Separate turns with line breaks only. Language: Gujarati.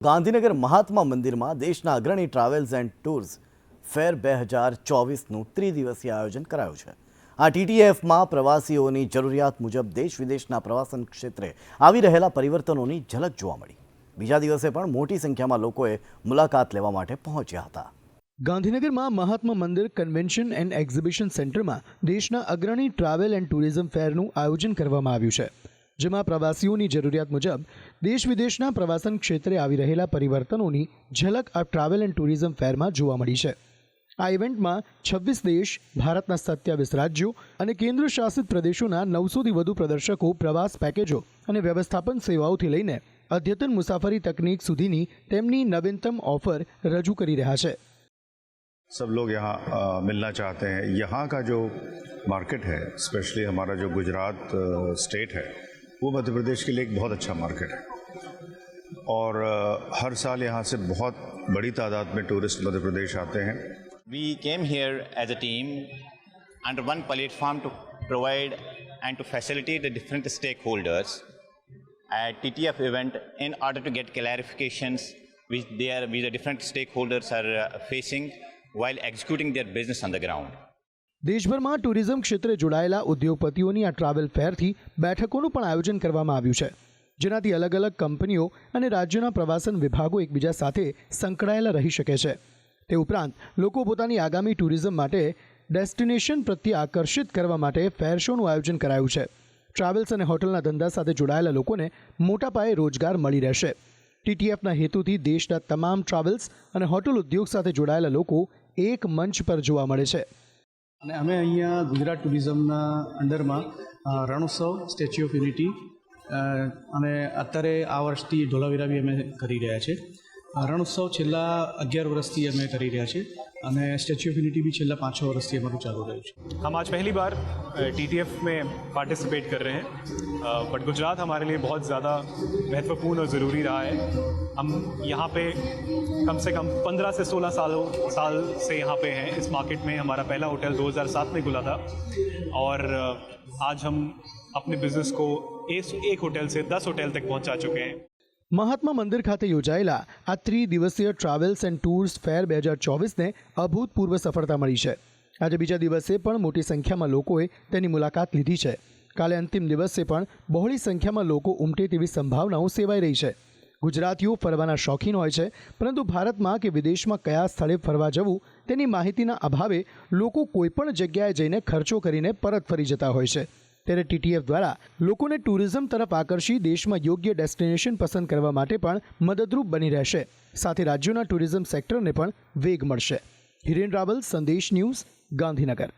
ગાંધીનગર મહાત્મા મંદિરમાં દેશના અગ્રણી ટ્રાવેલ્સ એન્ડ ટૂર્સ ફેર 2024નું ત્રિદિવસીય આયોજન કરાયું છે। આ ટીટીએફમાં પ્રવાસીઓની જરૂરિયાત મુજબ દેશ વિદેશના પ્રવાસન ક્ષેત્રે આવી રહેલા પરિવર્તનોની ઝલક જોવા મળી। બીજા દિવસે પણ મોટી સંખ્યામાં લોકોએ મુલાકાત લેવા માટે પહોંચ્યા હતા। ગાંધીનગરમાં Mahatma Mandir convention and exhibition સેન્ટરમાં દેશના અગ્રણી ટ્રાવેલ એન્ડ ટુરિઝમ ફેરનું આયોજન કરવામાં આવ્યું છે, જેમાં પ્રવાસીઓની જરૂરિયાત મુજબ દેશ વિદેશના પ્રવાસન ક્ષેત્રે આવી રહેલા પરિવર્તનોની ઝલક આ ટ્રાવેલ એન્ડ ટુરિઝમ ફેરમાં જોવા મળી છે। આ ઇવેન્ટમાં 26 દેશ, ભારતના 27 રાજ્યો અને કેન્દ્ર શાસિત પ્રદેશોના 900થી વધુ પ્રદર્શકો પ્રવાસ પેકેજો અને વ્યવસ્થાપન સેવાઓથી લઈને અદ્યતન મુસાફરી તકનીક સુધીની તેમની નવીનતમ ઓફર રજૂ કરી રહ્યા છે।
सब लोग यहाँ मिलना चाहते हैं। यहाँ का जो मार्केट है, स्पेशली हमारा जो गुजरात स्टेट है, वो मध्य प्रदेश के लिए एक बहुत अच्छा मार्केट है और हर साल यहाँ से बहुत बड़ी तादाद में टूरिस्ट मध्य प्रदेश आते हैं।
We came here as a team under one platform to provide and to facilitate the different stakeholders at TTF event in order to get clarifications which the different stakeholders are facing while executing their business on the ground.
દેશભરમાં ટુરિઝમ ક્ષેત્રે જોડાયેલા ઉદ્યોગપતિઓની આ ટ્રાવેલ ફેરથી બેઠકોનું પણ આયોજન કરવામાં આવ્યું છે, જેનાથી અલગ અલગ કંપનીઓ અને રાજ્યોના પ્રવાસન વિભાગો એકબીજા સાથે સંકળાયેલા રહી શકે છે। તે ઉપરાંત લોકો પોતાની આગામી ટુરિઝમ માટે ડેસ્ટિનેશન પ્રત્યે આકર્ષિત કરવા માટે ફેર શોનું આયોજન કરાયું છે। ટ્રાવેલ્સ અને હોટલના ધંધા સાથે જોડાયેલા લોકોને મોટા પાયે રોજગાર મળી રહેશે। ટીટીએફના હેતુથી દેશના તમામ ટ્રાવેલ્સ અને હોટલ ઉદ્યોગ સાથે જોડાયેલા લોકો એક મંચ પર જોવા મળે છે।
અને અમે અહીંયા ગુજરાત ટુરિઝમના અંડરમાં રણોત્સવ, સ્ટેચ્યુ ઓફ યુનિટી અને અત્યારે આ વર્ષથી ઢોલાવીરા બી અમે કરી રહ્યા છે। રણોત્સવ છેલ્લા 11 વર્ષથી અમે કરી રહ્યા છે અને स्टैच्यू ऑफ यूनिटी भी छेल्ला 5-6 वर्ष से हमारू चालू रहे हैं।
हम आज पहली बार टीटीएफ में पार्टिसिपेट कर रहे हैं, बट गुजरात हमारे लिए बहुत ज़्यादा महत्वपूर्ण और ज़रूरी रहा है। हम यहाँ पे कम से कम 15 से 16 साल से यहाँ पे हैं। इस मार्केट में हमारा पहला होटल 2007 में खुला था और आज हम अपने बिजनेस को एक होटल से 10 होटल तक पहुँचा चुके हैं।
મહાત્મા મંદિર ખાતે યોજાયેલા આ ત્રિદિવસીય ટ્રાવેલ્સ એન્ડ ટૂર્સ ફેર 2024ને અભૂતપૂર્વ સફળતા મળી છે। આજે બીજા દિવસે પણ મોટી સંખ્યામાં લોકોએ તેની મુલાકાત લીધી છે। કાલે અંતિમ દિવસે પણ બહોળી સંખ્યામાં લોકો ઉમટે તેવી સંભાવનાઓ સેવાઈ રહી છે। ગુજરાતીઓ ફરવાના શોખીન હોય છે, પરંતુ ભારતમાં કે વિદેશમાં કયા સ્થળે ફરવા જવું તેની માહિતીના અભાવે લોકો કોઈપણ જગ્યાએ જઈને ખર્ચો કરીને પરત ફરી જતા હોય છે। ત્યારે ટીટીએફ દ્વારા લોકોને ટુરિઝમ તરફ આકર્ષી દેશમાં યોગ્ય ડેસ્ટિનેશન પસંદ કરવા માટે પણ મદદરૂપ બની રહેશે, સાથે રાજ્યોના ટુરિઝમ સેક્ટરને પણ વેગ મળશે। હિરેન રાવલ, સંદેશ ન્યૂઝ, ગાંધીનગર।